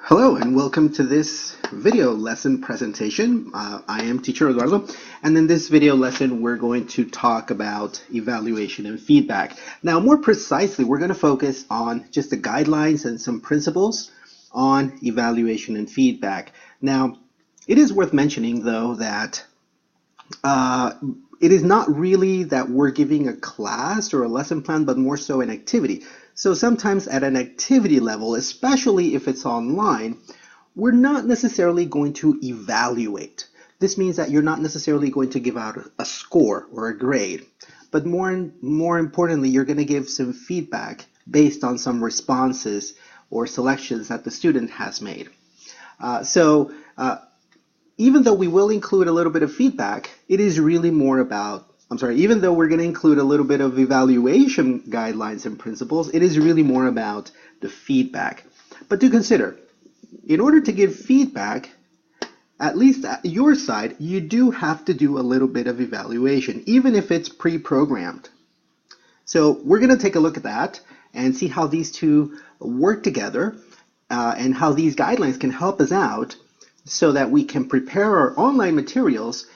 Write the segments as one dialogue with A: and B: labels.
A: Hello and welcome to this video lesson presentation. I am teacher Eduardo, and in this video lesson we're going to talk about evaluation and feedback. Now, more precisely, we're going to focus on just the guidelines and some principles on evaluation and feedback. Now, it is worth mentioning though that it is not really that we're giving a class or a lesson plan, but more so an activity. So sometimes at an activity level, especially if it's online, we're not necessarily going to evaluate. This means that you're not necessarily going to give out a score or a grade, but more importantly, you're going to give some feedback based on some responses or selections that the student has made. Even though we will include a little bit of feedback, it is really more about, even though we're going to include a little bit of evaluation guidelines and principles, it is really more about the feedback. But do consider, in order to give feedback, at least at your side, you do have to do a little bit of evaluation, even if it's pre-programmed. So we're going to take a look at that and see how these two work together and how these guidelines can help us out so that we can prepare our online materials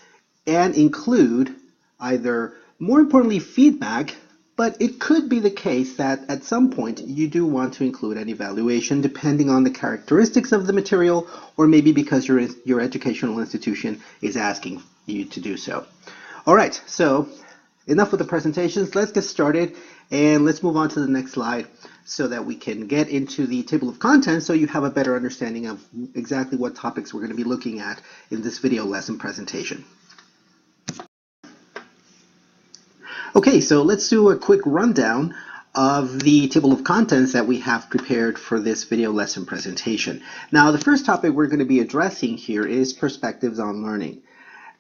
A: and include either, more importantly, feedback, but it could be the case that at some point you do want to include an evaluation depending on the characteristics of the material, or maybe because your educational institution is asking you to do so. All right, so enough with the presentations. Let's get started and let's move on to the next slide so that we can get into the table of contents so you have a better understanding of exactly what topics we're going to be looking at in this video lesson presentation. Okay, so let's do a quick rundown of the table of contents that we have prepared for this video lesson presentation. Now, the first topic we're going to be addressing here is perspectives on learning.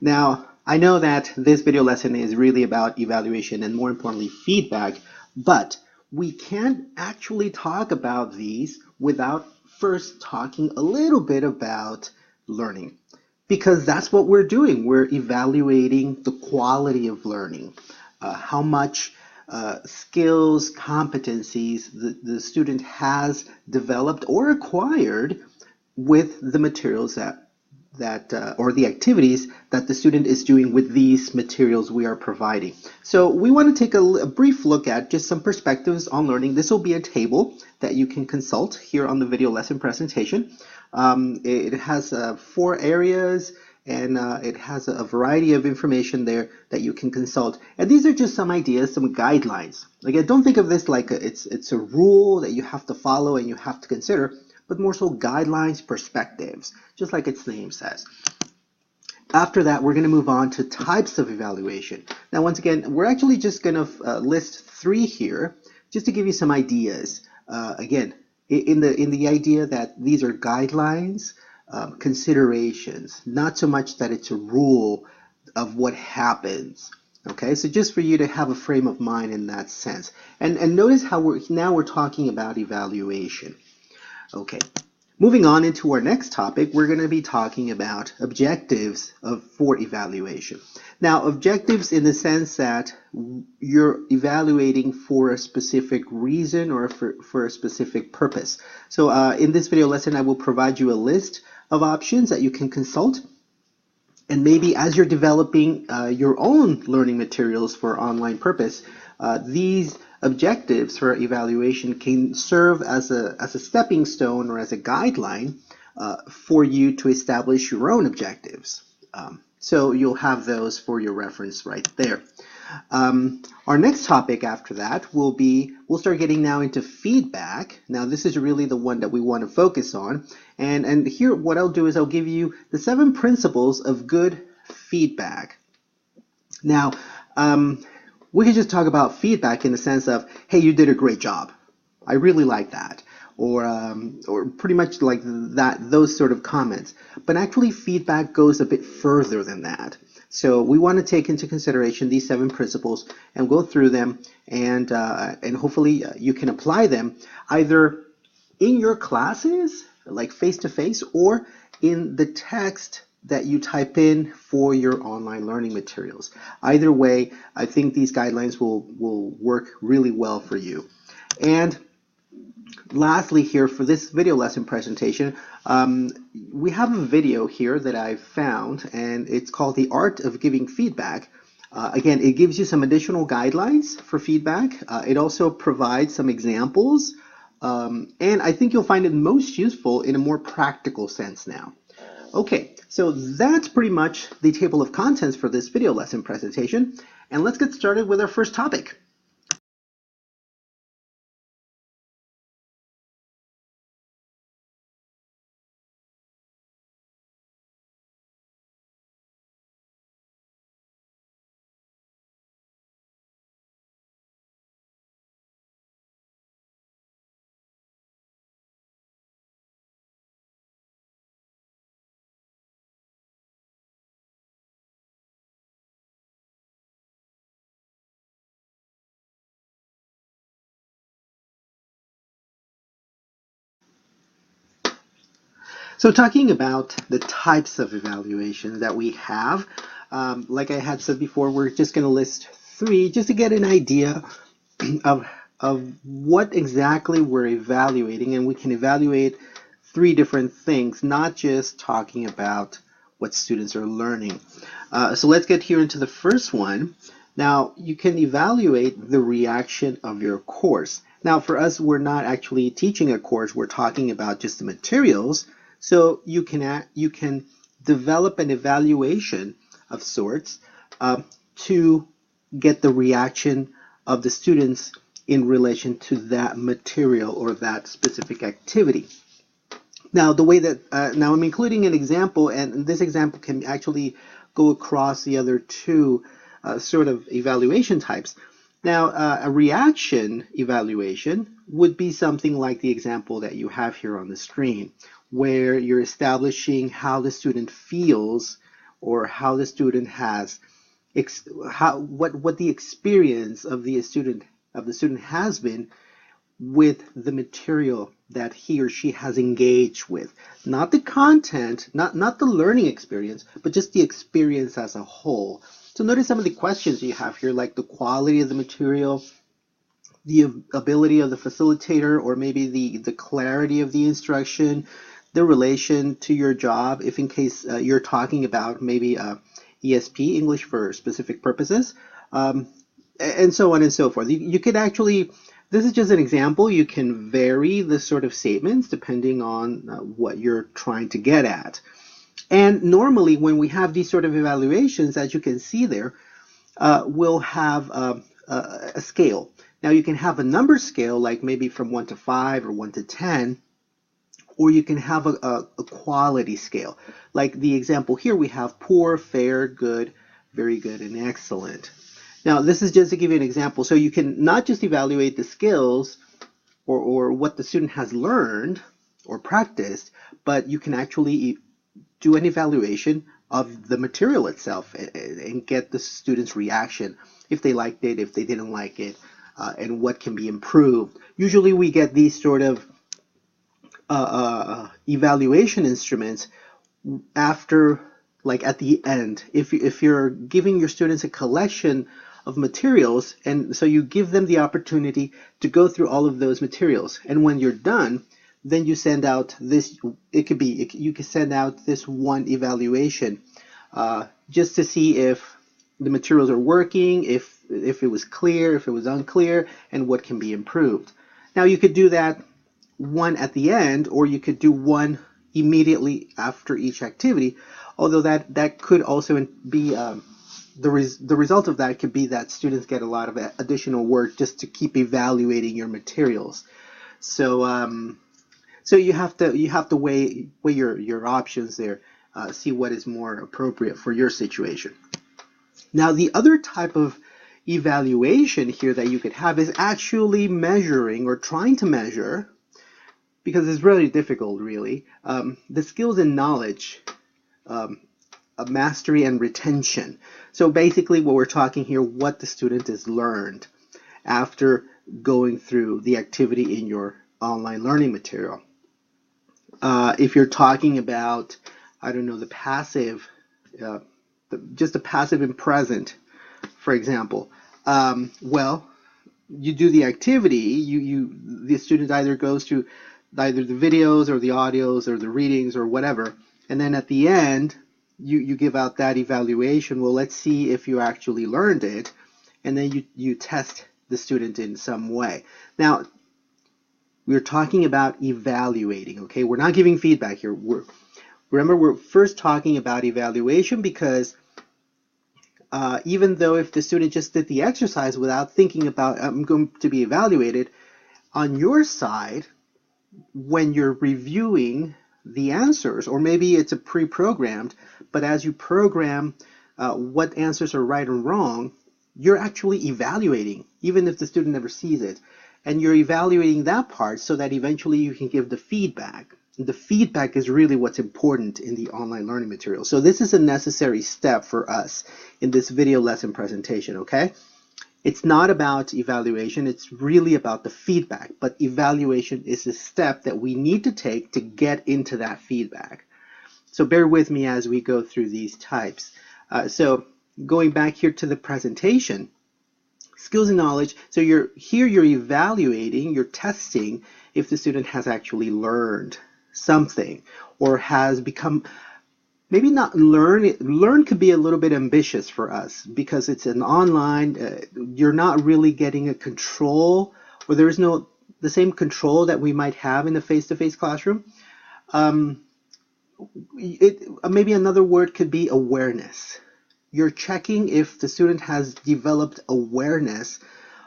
A: Now, I know that this video lesson is really about evaluation and, more importantly, feedback, but we can't actually talk about these without first talking a little bit about learning, because that's what we're doing. We're evaluating the quality of learning, how much skills, competencies the student has developed or acquired with the materials or the activities that the student is doing with these materials we are providing. So we want to take a brief look at just some perspectives on learning. This will be a table that you can consult here on the video lesson presentation. It has 4 areas and it has a variety of information there that you can consult. And these are just some ideas, some guidelines. Again, don't think of this like it's a rule that you have to follow and you have to consider, but more so guidelines, perspectives, just like its name says. After that, we're going to move on to types of evaluation. Now, once again, we're actually just going to list 3 here, just to give you some ideas. Again, in the idea that these are guidelines, considerations, not so much that it's a rule of what happens. Okay, so just for you to have a frame of mind in that sense. And notice how we're talking about evaluation. Okay, moving on into our next topic, we're going to be talking about objectives for evaluation. Now, objectives in the sense that you're evaluating for a specific reason or for a specific purpose. So in this video lesson, I will provide you a list of options that you can consult. And maybe as you're developing your own learning materials for online purpose, these objectives for evaluation can serve as a stepping stone or as a guideline for you to establish your own objectives. So you'll have those for your reference right there. Our next topic after that we'll start getting now into feedback. Now, this is really the one that we want to focus on. And here what I'll do is I'll give you the 7 principles of good feedback. Now, we can just talk about feedback in the sense of, hey, you did a great job. I really like that. Or pretty much like that, those sort of comments. But actually, feedback goes a bit further than that. So we want to take into consideration these 7 principles and go through them, and hopefully you can apply them either in your classes, like face-to-face, or in the text that you type in for your online learning materials. Either way, I think these guidelines will work really well for you. And Lastly here for this video lesson presentation, we have a video here that I found, and it's called The Art of Giving Feedback. Again, it gives you some additional guidelines for feedback. It also provides some examples, and I think you'll find it most useful in a more practical sense now. Okay, so that's pretty much the table of contents for this video lesson presentation, and let's get started with our first topic. So talking about the types of evaluation that we have, like I had said before, we're just going to list three just to get an idea of, of what exactly we're evaluating, and we can evaluate three different things, not just talking about what students are learning. So let's get here into the first one. Now, you can evaluate the reaction of your course. Now, for us, we're not actually teaching a course, we're talking about just the materials. So you can develop an evaluation of sorts to get the reaction of the students in relation to that material or that specific activity. Now, the way that now I'm including an example, and this example can actually go across the other two sort of evaluation types. Now, a reaction evaluation would be something like the example that you have here on the screen, where you're establishing how the student feels or how the student has what the experience of the student has been with the material that he or she has engaged with. Not the content, not the learning experience, but just the experience as a whole. So notice some of the questions you have here, like the quality of the material, the ability of the facilitator, or maybe the clarity of the instruction, the relation to your job, if in case you're talking about maybe ESP, English for specific purposes, and so on and so forth. You could actually, this is just an example, you can vary the sort of statements depending on what you're trying to get at. And normally when we have these sort of evaluations, as you can see there, we'll have a scale. Now you can have a number scale, like maybe from 1 to 5 or 1 to 10, or you can have a quality scale. Like the example here, we have poor, fair, good, very good, and excellent. Now this is just to give you an example. So you can not just evaluate the skills or what the student has learned or practiced, but you can actually do an evaluation of the material itself and get the student's reaction, if they liked it, if they didn't like it, and what can be improved. Usually we get these sort of evaluation instruments after, like at the end. If you're giving your students a collection of materials, and so you give them the opportunity to go through all of those materials, and when you're done, then you send out this, you can send out this one evaluation just to see if the materials are working, if it was clear, if it was unclear, and what can be improved. Now you could do that one at the end, or you could do one immediately after each activity, although that could also be the result of that could be that students get a lot of additional work just to keep evaluating your materials. So so you have to weigh your options there, see what is more appropriate for your situation. Now the other type of evaluation here that you could have is actually measuring or trying to measure, because it's really difficult really, the skills and knowledge of mastery and retention. So basically what we're talking here, what the student has learned after going through the activity in your online learning material. If you're talking about, I don't know, the passive, just the passive and present, for example, well, you do the activity, the student either goes to either the videos or the audios or the readings or whatever, and then at the end you give out that evaluation. Well, let's see if you actually learned it, and then you test the student in some way. Now, we're talking about evaluating, okay? We're not giving feedback here. Remember, we're first talking about evaluation because even though if the student just did the exercise without thinking about, I'm going to be evaluated, on your side, when you're reviewing the answers, or maybe it's a pre-programmed, but as you program what answers are right and wrong, you're actually evaluating, even if the student never sees it. And you're evaluating that part so that eventually you can give the feedback. The feedback is really what's important in the online learning material. So this is a necessary step for us in this video lesson presentation, okay? It's not about evaluation, it's really about the feedback, but evaluation is a step that we need to take to get into that feedback. So bear with me as we go through these types. So going back here to the presentation, skills and knowledge. So you're evaluating, you're testing if the student has actually learned something or has become, maybe not learn could be a little bit ambitious for us because it's an online, you're not really getting a control, or there is no the same control that we might have in a face-to-face classroom. Maybe another word could be awareness. You're checking if the student has developed awareness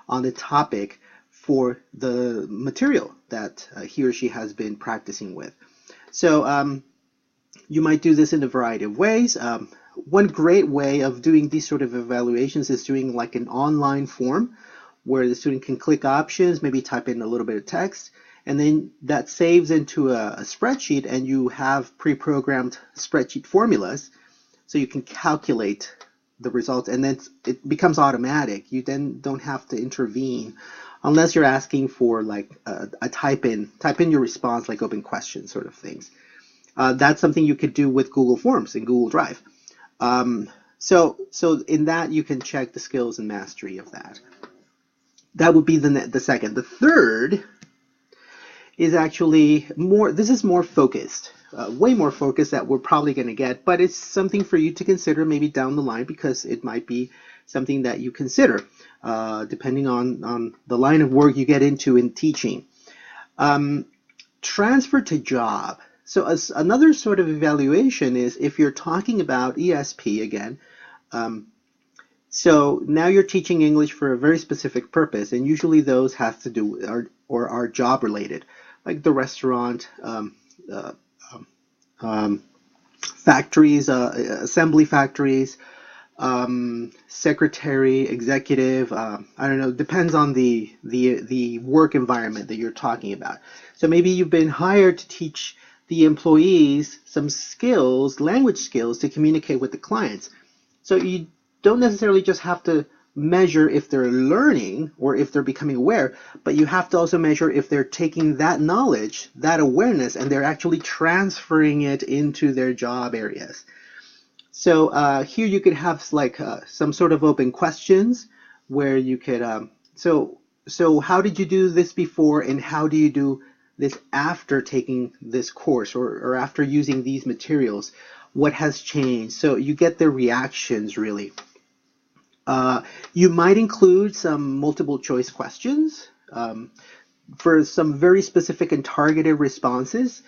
A: on the topic for the material that he or she has been practicing with. So you might do this in a variety of ways. One great way of doing these sort of evaluations is doing like an online form where the student can click options, maybe type in a little bit of text, and then that saves into a spreadsheet, and you have pre-programmed spreadsheet formulas so you can calculate the results, and then it becomes automatic. You then don't have to intervene unless you're asking for like a type in your response, like open question sort of things. That's something you could do with Google Forms in Google Drive. So in that you can check the skills and mastery of that. That would be the second. The third is actually more, this is more focused, way more focused that we're probably going to get, but it's something for you to consider maybe down the line because it might be something that you consider depending on the line of work you get into in teaching. Transfer to job. So as another sort of evaluation is if you're talking about ESP again, so now you're teaching English for a very specific purpose, and usually those have to do or are job related, like the restaurant, factories, assembly factories, secretary, executive, I don't know, depends on the work environment that you're talking about. So maybe you've been hired to teach the employees some skills, language skills, to communicate with the clients. So you don't necessarily just have to measure if they're learning or if they're becoming aware, but you have to also measure if they're taking that knowledge, that awareness, and they're actually transferring it into their job areas. So here you could have like some sort of open questions where you could, so how did you do this before, and how do you do this after taking this course or after using these materials? What has changed? So you get their reactions really. You might include some multiple choice questions for some very specific and targeted responses.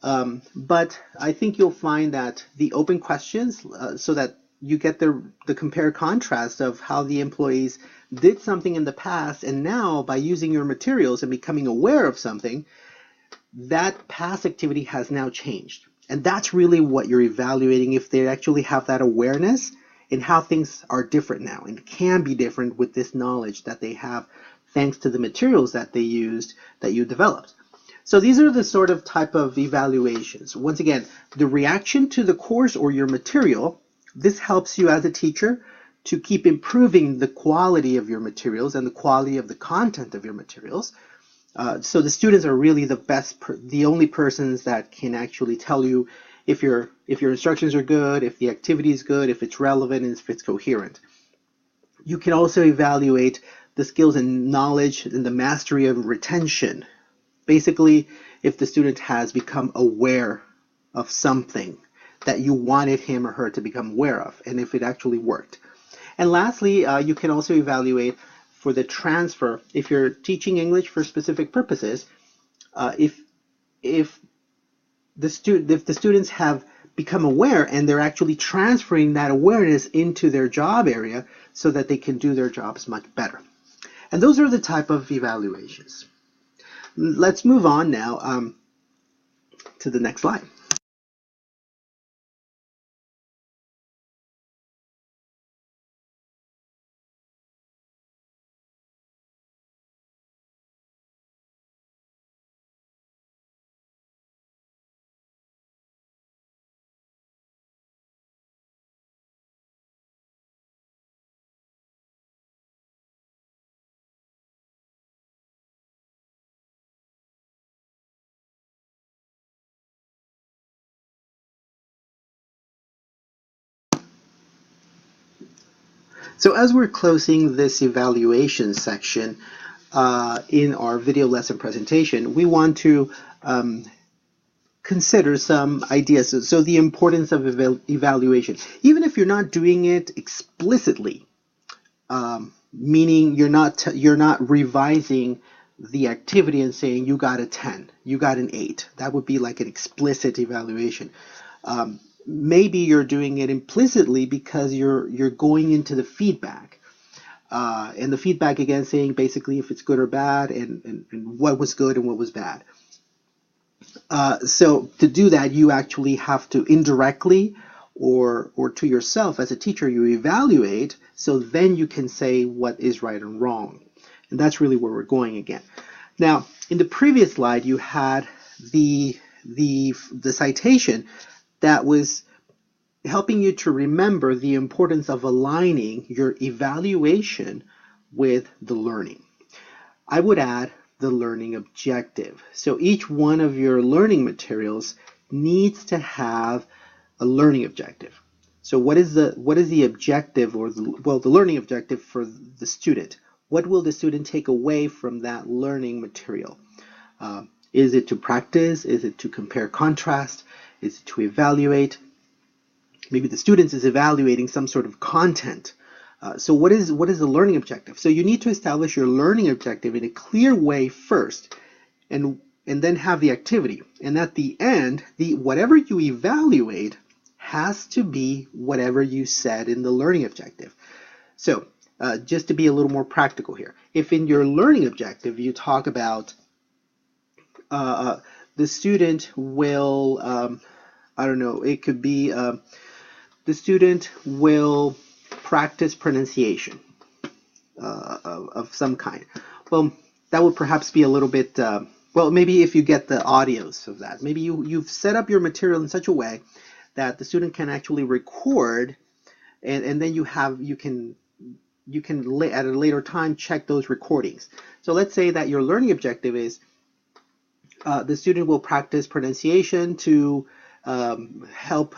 A: But I think you'll find that the open questions, so that you get the compare contrast of how the employees did something in the past, and now by using your materials and becoming aware of something, that past activity has now changed. And that's really what you're evaluating, if they actually have that awareness and how things are different now and can be different with this knowledge that they have thanks to the materials that they used, that you developed. So these are the sort of type of evaluations. Once again, the reaction to the course or your material, this helps you as a teacher to keep improving the quality of your materials and the quality of the content of your materials. So the students are really the only persons that can actually tell you if your instructions are good, if the activity is good, if it's relevant, and if it's coherent. You can also evaluate the skills and knowledge and the mastery of retention. Basically, if the student has become aware of something that you wanted him or her to become aware of, and if it actually worked. And lastly, you can also evaluate for the transfer. If you're teaching English for specific purposes, if the students have become aware and they're actually transferring that awareness into their job area so that they can do their jobs much better. And those are the type of evaluations. Let's move on now to the next slide. So as we're closing this evaluation section in our video lesson presentation, we want to consider some ideas. So the importance of evaluation, even if you're not doing it explicitly, meaning you're not revising the activity and saying you got a 10, you got an 8. That would be like an explicit evaluation. Maybe you're doing it implicitly because you're going into the feedback. And the feedback again saying basically if it's good or bad and what was good and what was bad. So to do that, you actually have to indirectly or to yourself as a teacher, you evaluate, so then you can say what is right and wrong. And that's really where we're going again. Now, in the previous slide, you had the citation that was helping you to remember the importance of aligning your evaluation with the learning. I would add the learning objective. So each one of your learning materials needs to have a learning objective. So what is the objective, or the learning objective for the student? What will the student take away from that learning material? Is it to practice? Is it to compare contrast? Is it to evaluate? Maybe the student is evaluating some sort of content. So what is the learning objective? So you need to establish your learning objective in a clear way first, and then have the activity. And at the end, whatever you evaluate has to be whatever you said in the learning objective. So just to be a little more practical here, if in your learning objective you talk about the student will, I don't know, it could be the student will practice pronunciation of some kind. Well, that would perhaps be a little bit, well, maybe if you get the audios of that, maybe you've set up your material in such a way that the student can actually record, and then you can at a later time check those recordings. So let's say that your learning objective is the student will practice pronunciation to help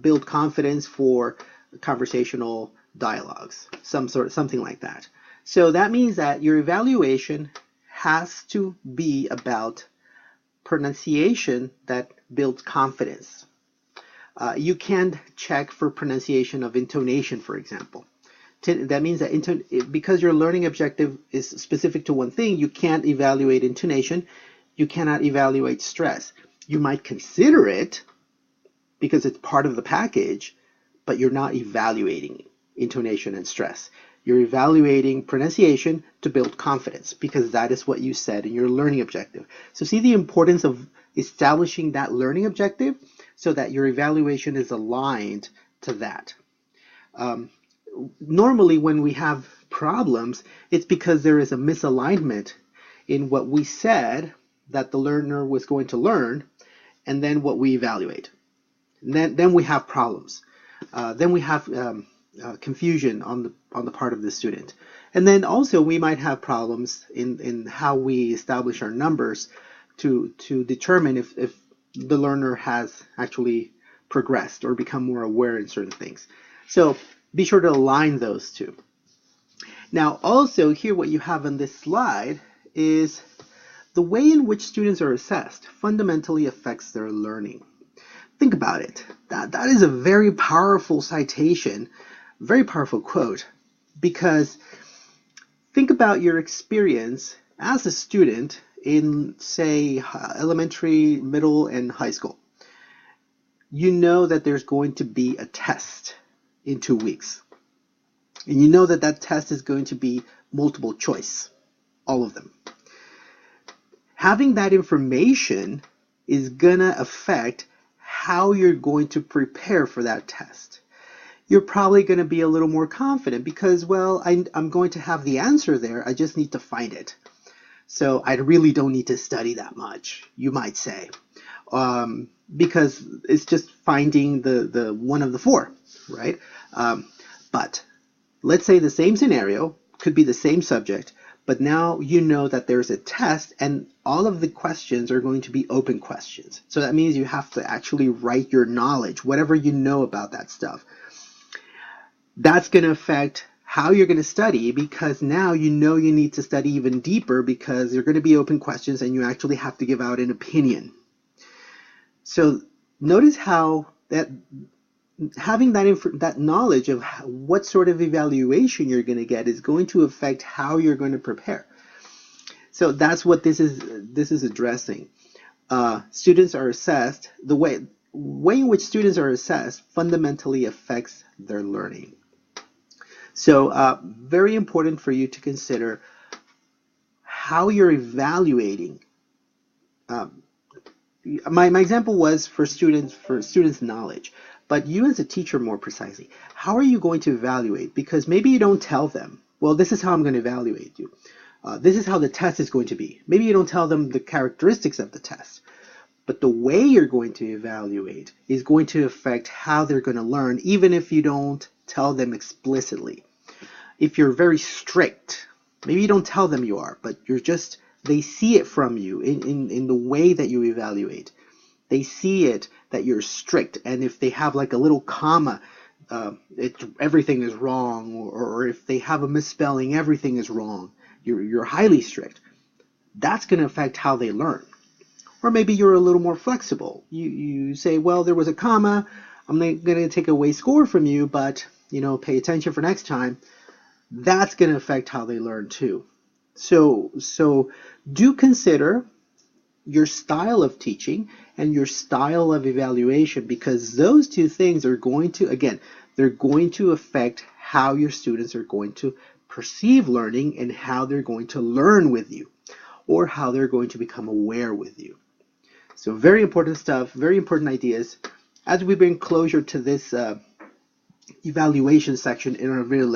A: build confidence for conversational dialogues, something like that. So that means that your evaluation has to be about pronunciation that builds confidence. You can't check for pronunciation of intonation, for example. That means that because your learning objective is specific to one thing, you can't evaluate intonation. You cannot evaluate stress. You might consider it because it's part of the package, but you're not evaluating intonation and stress. You're evaluating pronunciation to build confidence because that is what you said in your learning objective. So see the importance of establishing that learning objective so that your evaluation is aligned to that. Normally when we have problems, it's because there is a misalignment in what we said that the learner was going to learn and then what we evaluate. And then we have problems. Then we have confusion on the part of the student. And then also we might have problems in how we establish our numbers to determine if the learner has actually progressed or become more aware in certain things. So be sure to align those two. Now, also here what you have on this slide is the way in which students are assessed fundamentally affects their learning. Think about it. That is a very powerful citation, very powerful quote, because think about your experience as a student in, say, elementary, middle, and high school. You know that there's going to be a test in 2 weeks. And you know that that test is going to be multiple choice, all of them. Having that information is going to affect how you're going to prepare for that test. You're probably going to be a little more confident because, well, I'm going to have the answer there. I just need to find it. So I really don't need to study that much, you might say, because it's just finding the one of the four, right? But let's say the same scenario, could be the same subject, but now you know that there's a test and all of the questions are going to be open questions. So that means you have to actually write your knowledge, whatever you know about that stuff. That's going to affect how you're going to study, because now you know you need to study even deeper because they're going to be open questions and you actually have to give out an opinion. So notice how that having that knowledge of what sort of evaluation you're going to get is going to affect how you're going to prepare. So that's what this is addressing. Students are assessed. The way in which students are assessed fundamentally affects their learning. So very important for you to consider how you're evaluating. My example was for students' knowledge. But you as a teacher, more precisely, how are you going to evaluate? Because maybe you don't tell them, well, this is how I'm going to evaluate you. This is how the test is going to be. Maybe you don't tell them the characteristics of the test. But the way you're going to evaluate is going to affect how they're going to learn, even if you don't tell them explicitly. If you're very strict, maybe you don't tell them you are, but they see it from you in the way that you evaluate. They see it that you're strict, and if they have like a little comma, everything is wrong, or if they have a misspelling, everything is wrong. You're highly strict. That's going to affect how they learn. Or maybe you're a little more flexible. You say, well, there was a comma. I'm going to take away score from you, but pay attention for next time. That's going to affect how they learn too. So do consider your style of teaching and your style of evaluation, because those two things are going to, again, they're going to affect how your students are going to perceive learning and how they're going to learn with you, or how they're going to become aware with you. So very important stuff, very important ideas. As we bring closure to this evaluation section in our video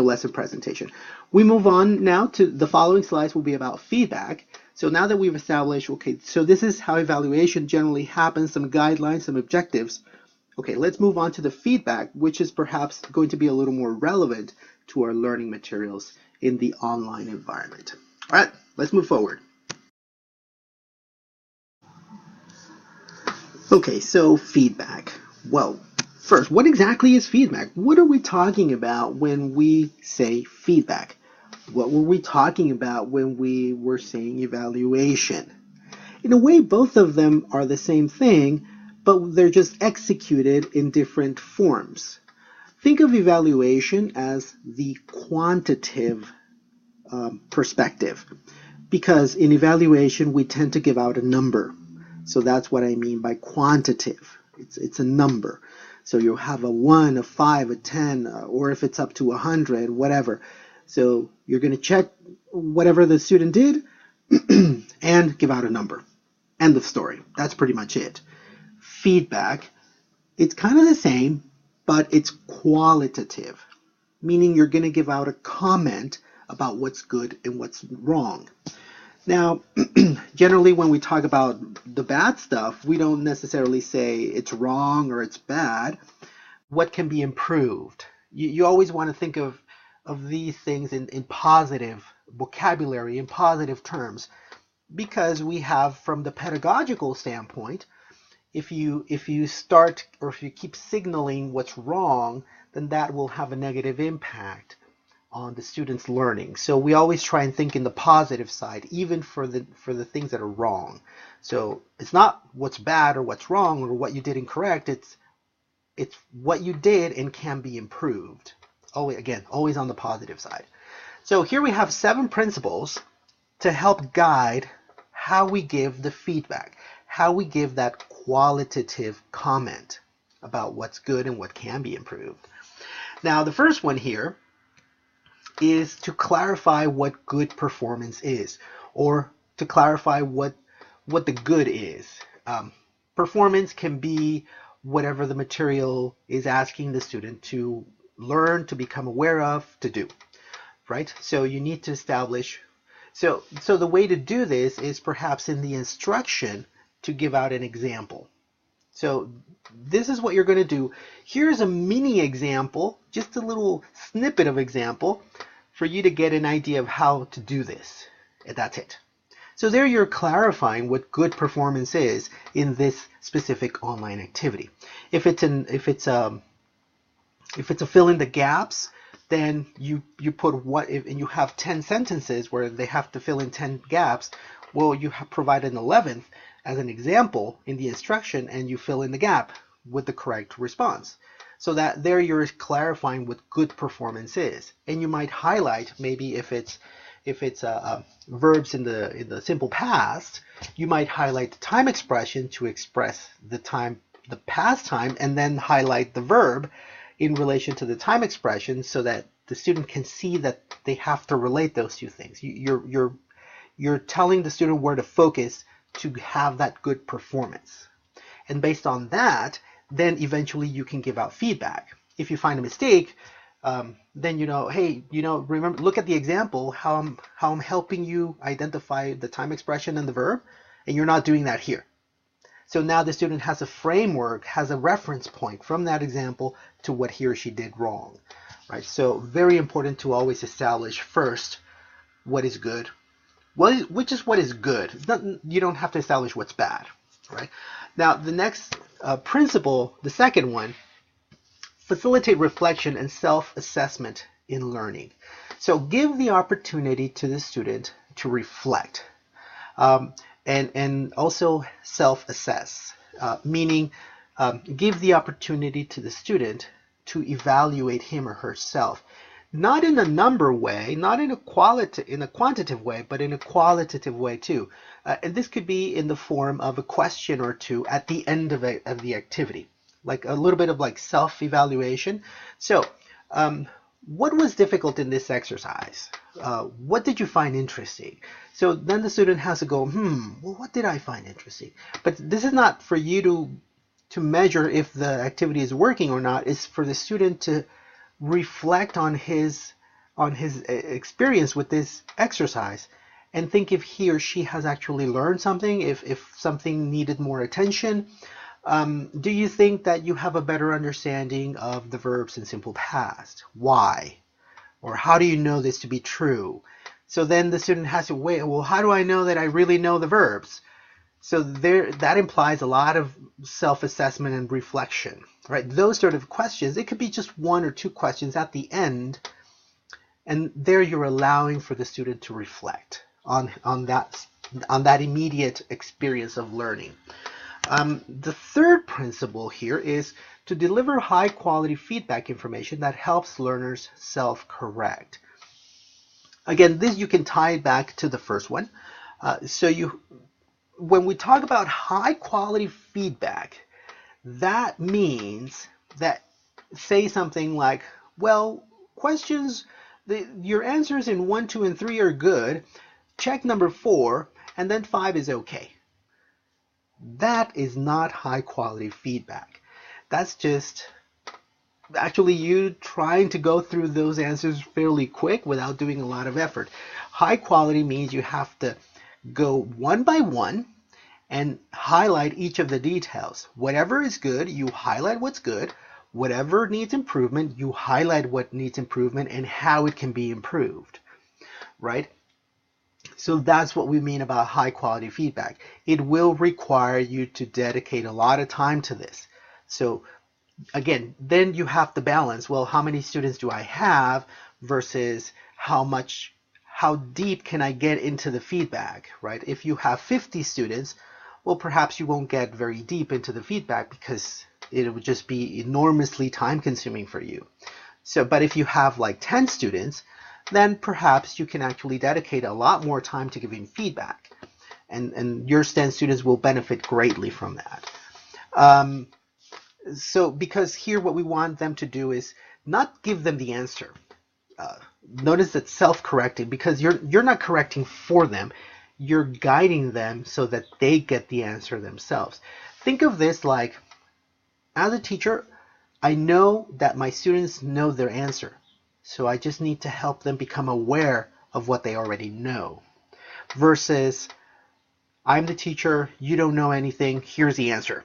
A: lesson presentation, we move on now to the following slides will be about feedback. So now that we've established, okay, so this is how evaluation generally happens, some guidelines, some objectives. Okay, let's move on to the feedback, which is perhaps going to be a little more relevant to our learning materials in the online environment. All right, let's move forward. Okay, so feedback. Well, first, what exactly is feedback? What are we talking about when we say feedback? What were we talking about when we were saying evaluation? In a way, both of them are the same thing, but they're just executed in different forms. Think of evaluation as the quantitative perspective, because in evaluation we tend to give out a number. So that's what I mean by quantitative. It's a number. So you'll have a 1, a 5, a 10, or if it's up to 100, whatever. So you're going to check whatever the student did and give out a number. End of story. That's pretty much it. Feedback, it's kind of the same, but it's qualitative, meaning you're going to give out a comment about what's good and what's wrong. Now, generally when we talk about the bad stuff, we don't necessarily say it's wrong or it's bad. What can be improved? You always want to think of these things in positive vocabulary, in positive terms, because we have, from the pedagogical standpoint, if you start, or if you keep signaling what's wrong, then that will have a negative impact on the student's learning. So we always try and think in the positive side, even for the things that are wrong. So it's not what's bad or what's wrong or what you did incorrect. It's what you did and can be improved. Always, again, always on the positive side. So here we have 7 principles to help guide how we give the feedback, how we give that qualitative comment about what's good and what can be improved. Now, the first one here is to clarify what good performance is, or to clarify what the good is. Performance can be whatever the material is asking the student to learn, to become aware of, to do, right? So you need to establish. So the way to do this is perhaps in the instruction to give out an example. So this is what you're going to do. Here's a mini example, just a little snippet of example for you to get an idea of how to do this. And that's it. So there you're clarifying what good performance is in this specific online activity. If it's a fill in the gaps, then you put what if, and you have 10 sentences where they have to fill in 10 gaps. Well, you have provided an 11th as an example in the instruction, and you fill in the gap with the correct response. So that there you're clarifying what good performance is, and you might highlight, maybe if it's verbs in the simple past, you might highlight the time expression to express the past time, and then highlight the verb in relation to the time expression, so that the student can see that they have to relate those two things. You're telling the student where to focus to have that good performance. And based on that, then eventually you can give out feedback. If you find a mistake, then hey, remember, look at the example, how I'm helping you identify the time expression and the verb, and you're not doing that here. So now the student has a framework, has a reference point from that example to what he or she did wrong, right? So very important to always establish first what is good. Which is what is good. It's not, you don't have to establish what's bad, right? Now, the next principle, the second one, facilitate reflection and self-assessment in learning. So give the opportunity to the student to reflect, and also self-assess, meaning give the opportunity to the student to evaluate him or herself. Not in a number way, not in a quantitative way, but in a qualitative way too. And this could be in the form of a question or two at the end of the activity, like a little bit of like self-evaluation. So, what was difficult in this exercise? What did you find interesting? So then the student has to go, well, what did I find interesting? But this is not for you to measure if the activity is working or not. It's for the student to reflect on his experience with this exercise and think if he or she has actually learned something, if something needed more attention. Do you think that you have a better understanding of the verbs in simple past? Why? Or how do you know this to be true? So then the student has to wait, well, how do I know that I really know the verbs? So that implies a lot of self-assessment and reflection, right? Those sort of questions, it could be just 1 or 2 questions at the end, and there you're allowing for the student to reflect on that immediate experience of learning. The third principle here is to deliver high quality feedback information that helps learners self-correct. Again, this you can tie it back to the first one. When we talk about high quality feedback, that means that, say something like, well, questions, your answers in 1, 2, and 3 are good. Check number 4, and then 5 is okay. That is not high quality feedback. That's just actually you trying to go through those answers fairly quick without doing a lot of effort. High quality means you have to go one by one and highlight each of the details. Whatever is good, you highlight what's good. Whatever needs improvement, you highlight what needs improvement and how it can be improved, right? So that's what we mean about high quality feedback. It will require you to dedicate a lot of time to this. So again, then you have to balance, well, how many students do I have versus how deep can I get into the feedback, right? If you have 50 students, well, perhaps you won't get very deep into the feedback because it would just be enormously time consuming for you. So, but if you have like 10 students, then perhaps you can actually dedicate a lot more time to giving feedback. And your STEM students will benefit greatly from that. So because here what we want them to do is not give them the answer. Notice that self-correcting, because you're not correcting for them, you're guiding them so that they get the answer themselves. Think of this like, as a teacher, I know that my students know their answer, so I just need to help them become aware of what they already know. Versus, I'm the teacher, you don't know anything, here's the answer.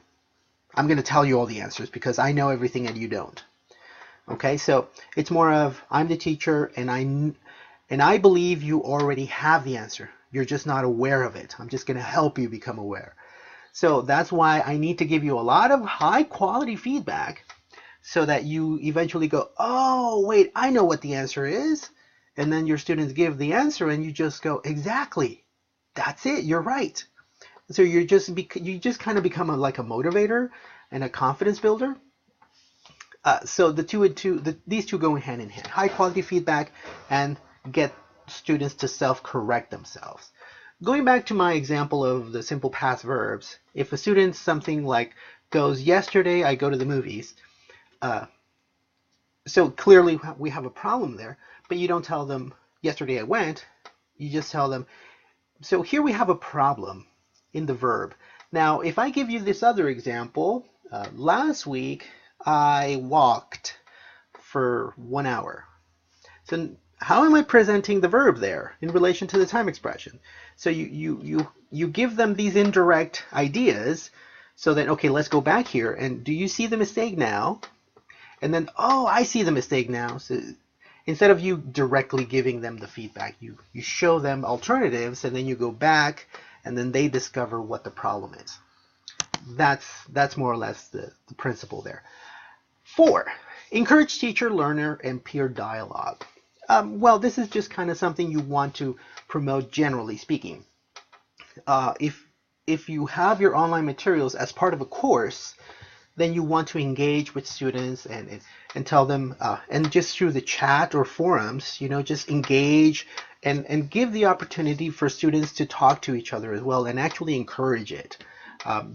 A: I'm going to tell you all the answers because I know everything and you don't. Okay, so it's more of, I'm the teacher and I believe you already have the answer. You're just not aware of it. I'm just going to help you become aware. So that's why I need to give you a lot of high quality feedback so that you eventually go, oh, wait, I know what the answer is. And then your students give the answer and you just go, exactly, that's it, you're right. So you just kind of become like a motivator and a confidence builder. So these two go hand in hand. High quality feedback and get students to self-correct themselves. Going back to my example of the simple past verbs, if a student something like goes, yesterday I go to the movies, so clearly we have a problem there, but you don't tell them, yesterday I went, you just tell them, so here we have a problem in the verb. Now, if I give you this other example, last week I walked for 1 hour. So how am I presenting the verb there in relation to the time expression? So you give them these indirect ideas so that, okay, let's go back here. And do you see the mistake now? And then, oh, I see the mistake now. So instead of you directly giving them the feedback, you show them alternatives, and then you go back, and then they discover what the problem is. That's more or less the principle there. 4, encourage teacher, learner, and peer dialogue. Well, this is just kind of something you want to promote generally speaking. If you have your online materials as part of a course, then you want to engage with students and tell them, and just through the chat or forums, just engage and give the opportunity for students to talk to each other as well and actually encourage it.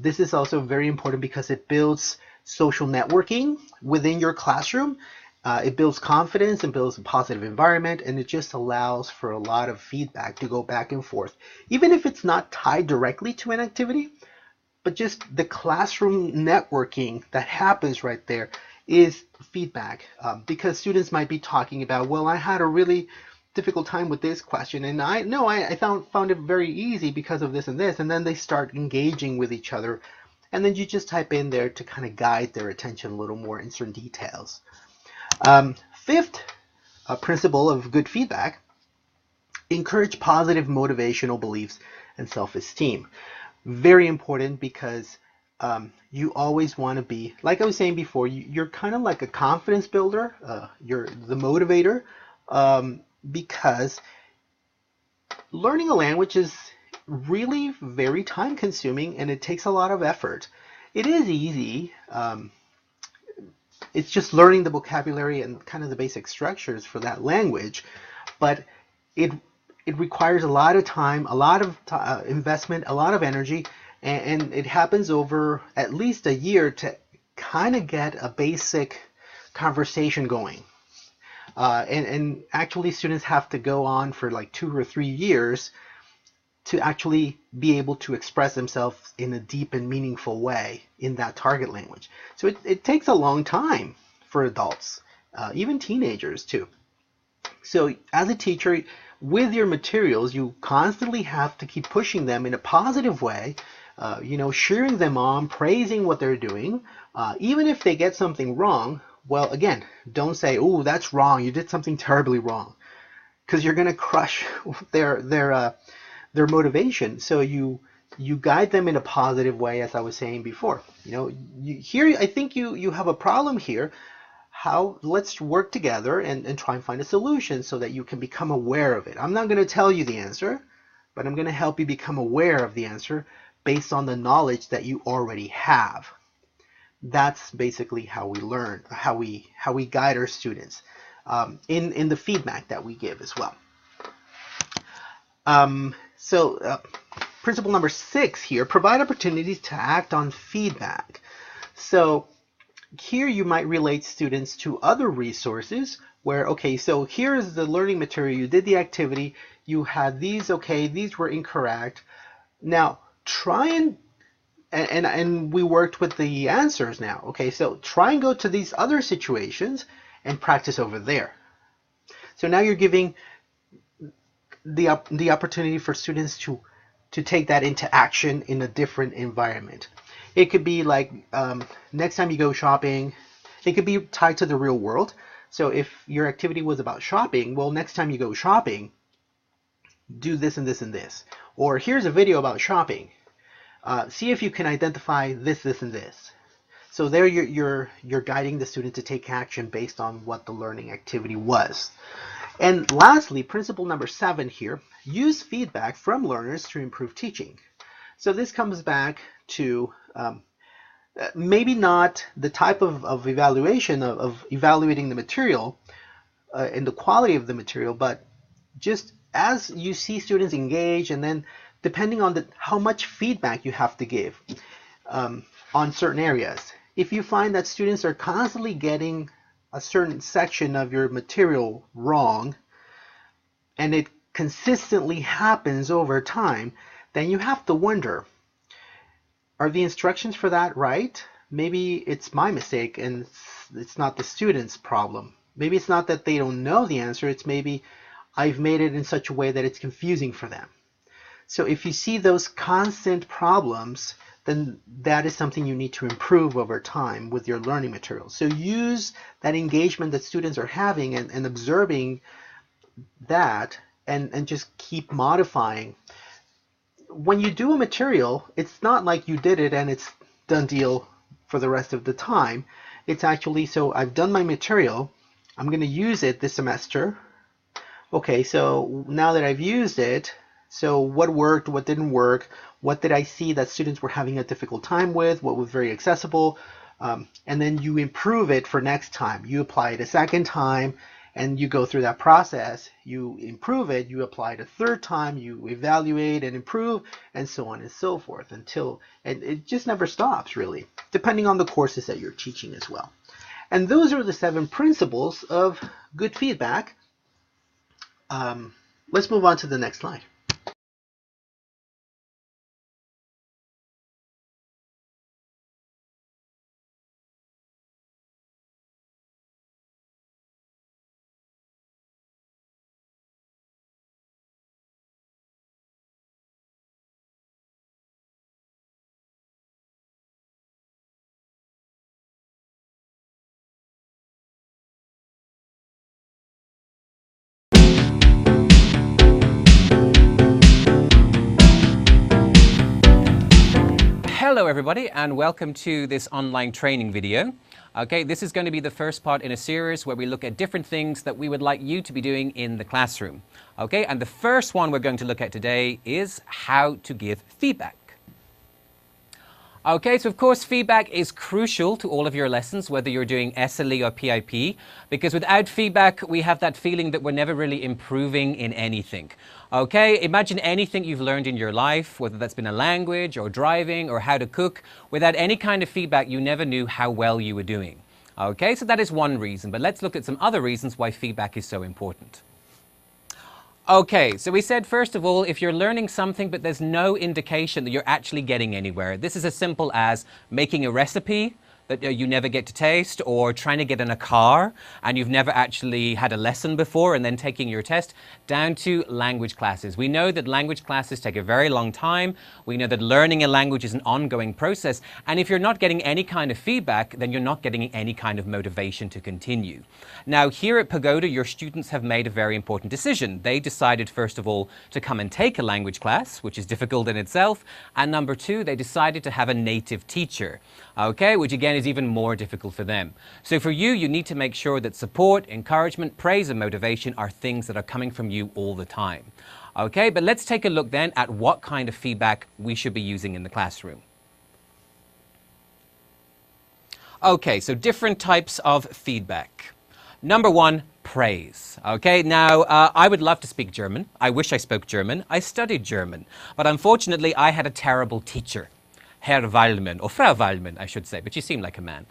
A: This is also very important because it builds social networking within your classroom. It builds confidence and builds a positive environment, and it just allows for a lot of feedback to go back and forth, even if it's not tied directly to an activity. But just the classroom networking that happens right there is feedback, because students might be talking about, well, I had a really difficult time with this question, and I found it very easy because of this and this, and then they start engaging with each other, and then you just type in there to kind of guide their attention a little more in certain details. 5th principle of good feedback: encourage positive motivational beliefs and self-esteem. Very important because you always want to be, like I was saying before, you're kind of like a confidence builder. You're the motivator, because learning a language is really very time consuming and it takes a lot of effort. It is easy. It's just learning the vocabulary and kind of the basic structures for that language, but it requires a lot of time, a lot of investment, a lot of energy, and it happens over at least a year to kind of get a basic conversation going. And actually students have to go on for like 2 or 3 years to actually be able to express themselves in a deep and meaningful way in that target language. So it takes a long time for adults, even teenagers too. So as a teacher, with your materials, you constantly have to keep pushing them in a positive way, cheering them on, praising what they're doing. Even if they get something wrong, well, again, don't say, oh, that's wrong, you did something terribly wrong, because you're going to crush their motivation. So you guide them in a positive way, as I was saying before. Here, I think you have a problem here. let's work together and try and find a solution so that you can become aware of it. I'm not going to tell you the answer, but I'm going to help you become aware of the answer based on the knowledge that you already have. That's basically how we learn, how we guide our students in the feedback that we give as well. Principle number 6 here, provide opportunities to act on feedback. So here you might relate students to other resources where, okay, so here's the learning material, you did the activity, you had these, okay, these were incorrect. Now try and we worked with the answers now. Okay, so try and go to these other situations and practice over there. So now you're giving the opportunity for students to take that into action in a different environment. It could be like next time you go shopping, it could be tied to the real world. So if your activity was about shopping, well, next time you go shopping, do this and this and this. Or here's a video about shopping. See if you can identify this, this, and this. So there you're guiding the student to take action based on what the learning activity was. And lastly, principle number 7 here, use feedback from learners to improve teaching. So this comes back to maybe not the type of evaluation of evaluating the material and the quality of the material, but just as you see students engage, and then depending on how much feedback you have to give on certain areas. If you find that students are constantly getting a certain section of your material wrong, and it consistently happens over time, then you have to wonder, are the instructions for that right? Maybe it's my mistake and it's not the student's problem. Maybe it's not that they don't know the answer, it's maybe I've made it in such a way that it's confusing for them. So if you see those constant problems, then that is something you need to improve over time with your learning materials. So use that engagement that students are having and observing that and just keep modifying. When you do a material, it's not like you did it and it's done deal for the rest of the time. It's actually, so I've done my material, I'm going to use it this semester. Okay, so now that I've used it, so what worked, what didn't work, what did I see that students were having a difficult time with, what was very accessible, and then you improve it for next time. You apply it a second time, and you go through that process. You improve it, you apply it a third time, you evaluate and improve, and so on and so forth until, and it just never stops really, depending on the courses that you're teaching as well. And those are the 7 principles of good feedback. Let's move on to the next slide.
B: Hello everybody and welcome to this online training video. Okay, this is going to be the first part in a series where we look at different things that we would like you to be doing in the classroom. Okay, and the first one we're going to look at today is how to give feedback. Okay, so of course feedback is crucial to all of your lessons, whether you're doing SLE or PIP, because without feedback we have that feeling that we're never really improving in anything. Okay, imagine anything you've learned in your life, whether that's been a language or driving or how to cook. Without any kind of feedback, you never knew how well you were doing. Okay, so that is one reason, but let's look at some other reasons why feedback is so important. Okay, so we said first of all, if you're learning something but there's no indication that you're actually getting anywhere, this is as simple as making a recipe that you never get to taste, or trying to get in a car and you've never actually had a lesson before and then taking your test, down to language classes. We know that language classes take a very long time. We know that learning a language is an ongoing process, and if you're not getting any kind of feedback, then you're not getting any kind of motivation to continue. Now here at Pagoda, your students have made a very important decision. They decided first of all to come and take a language class, which is difficult in itself, and number two, they decided to have a native teacher. Okay, which again is is even more difficult for them. So for you, you need to make sure that support, encouragement, praise, and motivation are things that are coming from you all the time. Okay, but let's take a look then at what kind of feedback we should be using in the classroom. Okay, so different types of feedback. Number one, praise. Okay, now I would love to speak German. I wish I spoke German. I studied German, but unfortunately I had a terrible teacher. Herr Waldman, or Frau Waldman, I should say, but she seemed like a man.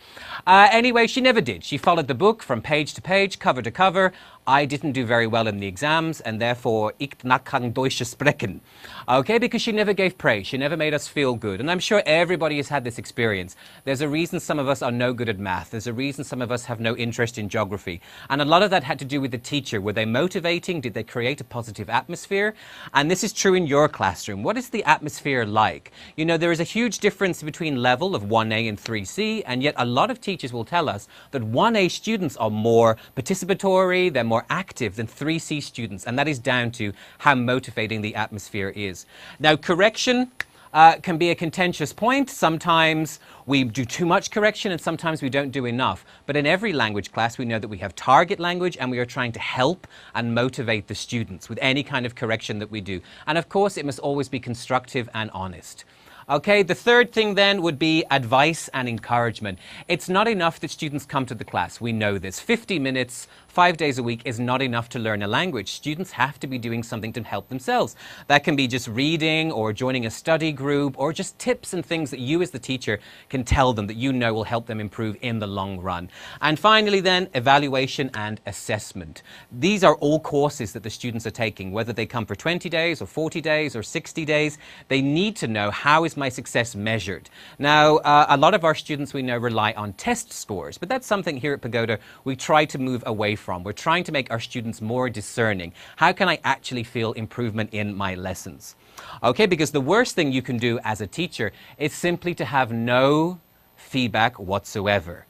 B: Anyway, she never did. She followed the book from page to page, cover to cover. I didn't do very well in the exams, and therefore, ich kann Deutsch sprechen. Okay, because she never gave praise. She never made us feel good. And I'm sure everybody has had this experience. There's a reason some of us are no good at math. There's a reason some of us have no interest in geography. And a lot of that had to do with the teacher. Were they motivating? Did they create a positive atmosphere? And this is true in your classroom. What is the atmosphere like? You know, there is a huge difference between level of 1A and 3C, and yet a lot of teachers will tell us that 1A students are more participatory, they're more active than 3C students, and that is down to how motivating the atmosphere is. Now, correction can be a contentious point. Sometimes we do too much correction and sometimes we don't do enough. But in every language class, we know that we have target language and we are trying to help and motivate the students with any kind of correction that we do. And of course, it must always be constructive and honest. Okay, the third thing then would be advice and encouragement. It's not enough that students come to the class. We know this. 50 minutes, 5 days a week is not enough to learn a language. Students have to be doing something to help themselves. That can be just reading or joining a study group or just tips and things that you as the teacher can tell them that you know will help them improve in the long run. And finally then, evaluation and assessment. These are all courses that the students are taking, whether they come for 20 days or 40 days or 60 days. They need to know, how is my success measured? Now, a lot of our students we know rely on test scores, but that's something here at Pagoda we try to move away from. We're trying to make our students more discerning. How can I actually feel improvement in my lessons? Okay, because the worst thing you can do as a teacher is simply to have no feedback whatsoever.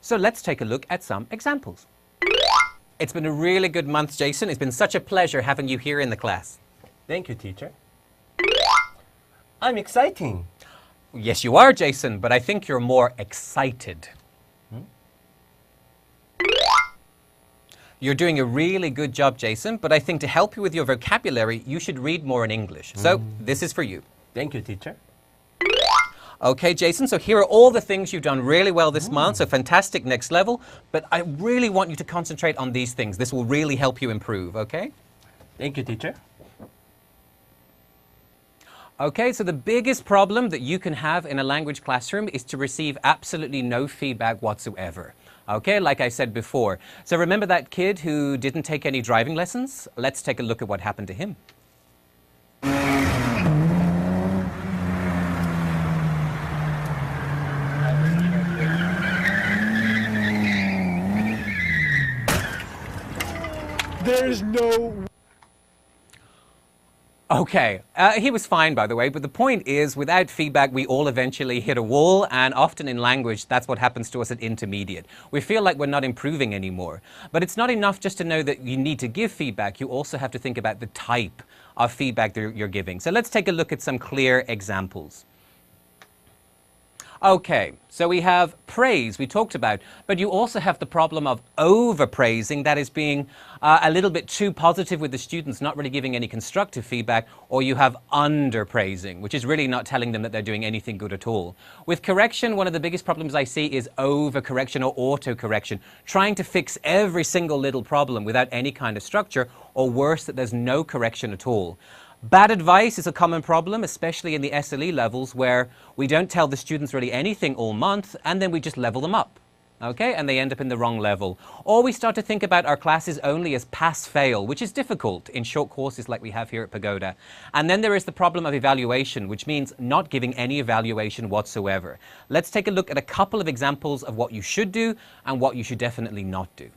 B: So let's take a look at some examples. It's been a really good month, Jason. It's been such a pleasure having you here in the class.
C: Thank you, teacher. I'm exciting.
B: Yes, you are, Jason, but I think you're more excited. You're doing a really good job, Jason, but I think to help you with your vocabulary, you should read more in English. So this is for you.
C: Thank you, teacher.
B: Okay, Jason, so here are all the things you've done really well this month, so fantastic, next level, but I really want you to concentrate on these things. This will really help you improve, okay?
C: Thank you, teacher.
B: Okay, so the biggest problem that you can have in a language classroom is to receive absolutely no feedback whatsoever. Okay, like I said before. So remember that kid who didn't take any driving lessons? Let's take a look at what happened to him.
D: There's no...
B: Okay, he was fine, by the way, but the point is, without feedback, we all eventually hit a wall, and often in language, that's what happens to us at intermediate. We feel like we're not improving anymore. But it's not enough just to know that you need to give feedback. You also have to think about the type of feedback that you're giving. So let's take a look at some clear examples. Okay, so we have praise, we talked about, but you also have the problem of overpraising, that is being a little bit too positive with the students, not really giving any constructive feedback, or you have underpraising, which is really not telling them that they're doing anything good at all. With correction, one of the biggest problems I see is overcorrection or autocorrection, trying to fix every single little problem without any kind of structure, or worse, that there's no correction at all. Bad advice is a common problem, especially in the SLE levels where we don't tell the students really anything all month and then we just level them up, okay? And they end up in the wrong level. Or we start to think about our classes only as pass-fail, which is difficult in short courses like we have here at Pagoda. And then there is the problem of evaluation, which means not giving any evaluation whatsoever. Let's take a look at a couple of examples of what you should do and what you should definitely not do.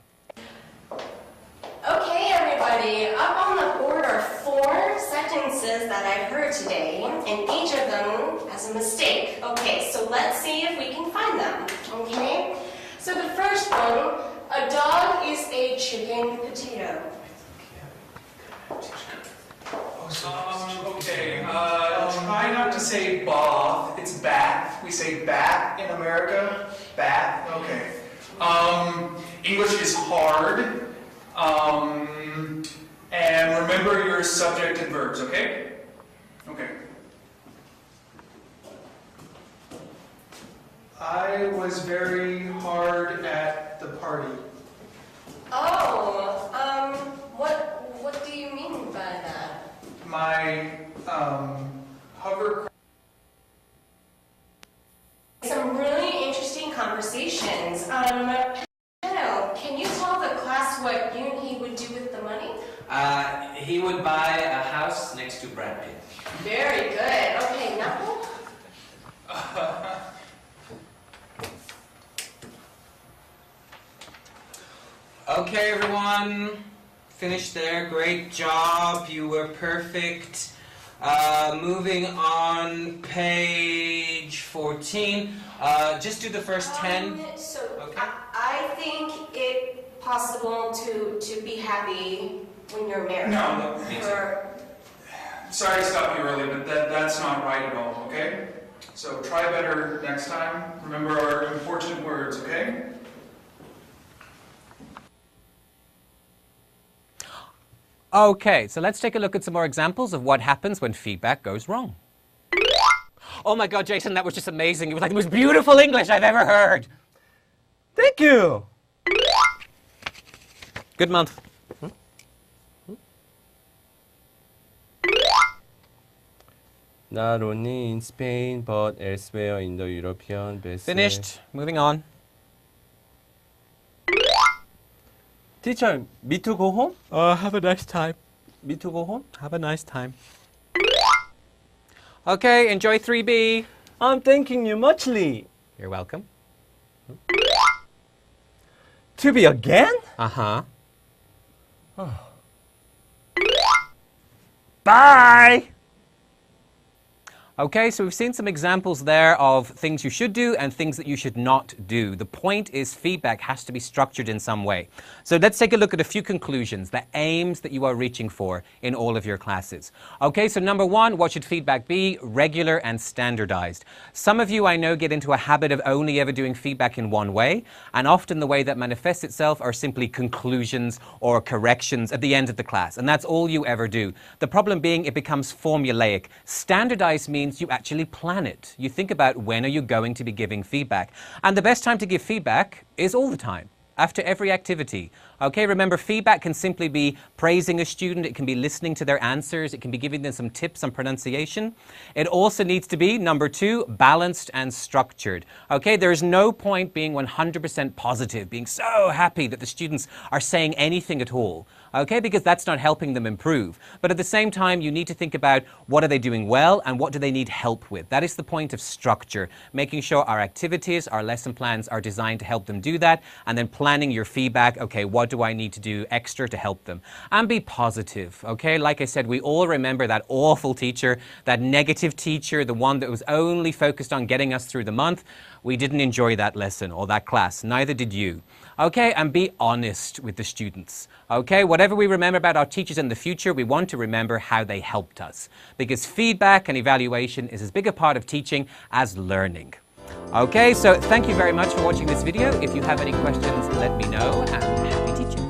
E: Okay, everybody, up on the board are 4 sentences that I've heard today, and each of them has a mistake. Okay, so let's see if we can find them, okay? So the first one, a dog is a chicken potato.
F: Okay, try not to say bath, it's bat. We say bat in America, bat. English is hard. And remember your subject and verbs, okay? Okay. I was very hard at the party.
E: Oh, what do you mean by that?
F: My, hover...
E: Some really interesting conversations. Can you tell the class what you and he would do with the money?
B: He would buy a house next to Brad Pitt.
E: Very good. Okay, now.
B: Okay, everyone. Finished there. Great job. You were perfect. Moving on, page 14. Just do the first 10.
E: So
B: Okay.
E: I think it possible to be happy when you're married.
F: No,
B: me too.
E: Or,
F: Sorry to stop you early, but that's not right at all, okay? So try better next time. Remember our important words, okay?
B: Okay, so let's take a look at some more examples of what happens when feedback goes wrong. Oh my God, Jason, that was just amazing. It was like the most beautiful English I've ever heard.
C: Thank you.
B: Good month.
C: Not only in Spain, but elsewhere in the European basin.
B: Finished. Moving on.
C: Teacher, me to go home?
B: Have a nice time.
C: Me to go home?
B: Have a nice time. Okay, enjoy 3B.
C: I'm thanking you muchly.
B: You're welcome.
C: To be again?
B: Uh-huh.
C: Bye!
B: Okay, so we've seen some examples there of things you should do and things that you should not do. The point is feedback has to be structured in some way. So let's take a look at a few conclusions, the aims that you are reaching for in all of your classes. Okay, so number one, what should feedback be? Regular and standardized. Some of you I know get into a habit of only ever doing feedback in one way, and often the way that manifests itself are simply conclusions or corrections at the end of the class, and that's all you ever do. The problem being it becomes formulaic. Standardized means you actually plan it. You think about when are you going to be giving feedback. And the best time to give feedback is all the time, after every activity. Okay, remember feedback can simply be praising a student, it can be listening to their answers, it can be giving them some tips on pronunciation. It also needs to be, number two, balanced and structured. Okay, there's no point being 100% positive, being so happy that the students are saying anything at all. Okay, because that's not helping them improve. But at the same time, you need to think about what are they doing well and what do they need help with. That is the point of structure, making sure our activities, our lesson plans are designed to help them do that, and then planning your feedback. Okay, what do I need to do extra to help them? And be positive, okay? Like I said, we all remember that awful teacher, that negative teacher, the one that was only focused on getting us through the month. We didn't enjoy that lesson or that class, neither did you. Okay, and be honest with the students. Okay, whatever we remember about our teachers in the future, we want to remember how they helped us. Because feedback and evaluation is as big a part of teaching as learning. Okay, so thank you very much for watching this video. If you have any questions, let me know, and happy teaching.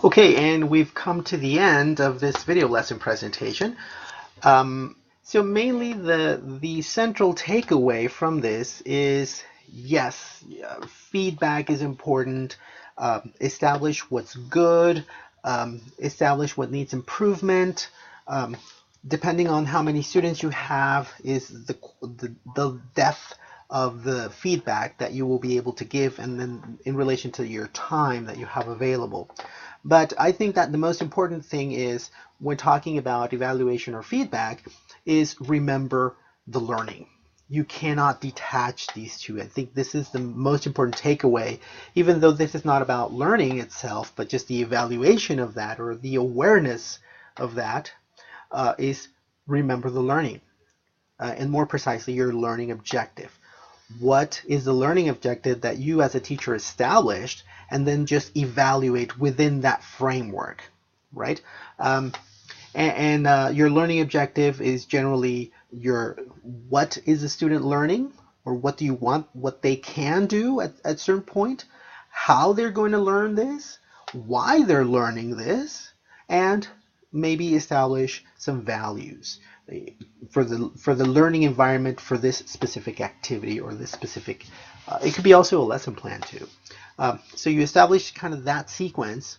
A: Okay, and we've come to the end of this video lesson presentation. So mainly the central takeaway from this is, yes, feedback is important. Establish what's good, establish what needs improvement. Depending on how many students you have is the depth of the feedback that you will be able to give, and then in relation to your time that you have available. But I think that the most important thing is, when talking about evaluation or feedback, is remember the learning. You cannot detach these two. I think this is the most important takeaway, even though this is not about learning itself, but just the evaluation of that, or the awareness of that, is remember the learning. And more precisely, your learning objective. What is the learning objective that you as a teacher established, and then just evaluate within that framework, right? And your learning objective is generally what is the student learning, or what do you want, what they can do at a certain point, how they're going to learn this, why they're learning this, and maybe establish some values for the learning environment for this specific activity or this specific, it could be also a lesson plan too. So you establish kind of that sequence,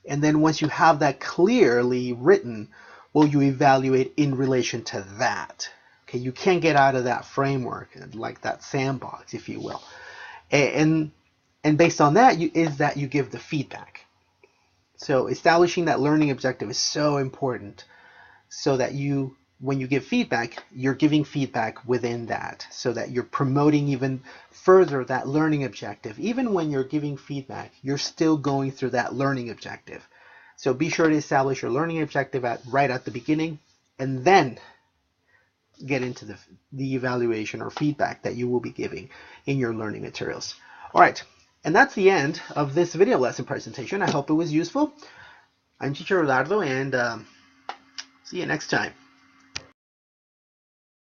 A: and then once you have that clearly written, well, you evaluate in relation to that. Okay, you can't get out of that framework, like that sandbox, if you will. And based on that, you give the feedback. So establishing that learning objective is so important, so that when you give feedback, you're giving feedback within that, so that you're promoting even further that learning objective. Even when you're giving feedback, you're still going through that learning objective. So be sure to establish your learning objective right at the beginning, and then get into the evaluation or feedback that you will be giving in your learning materials. All right, and that's the end of this video lesson presentation. I hope it was useful. I'm Teacher Eduardo, and see you next time.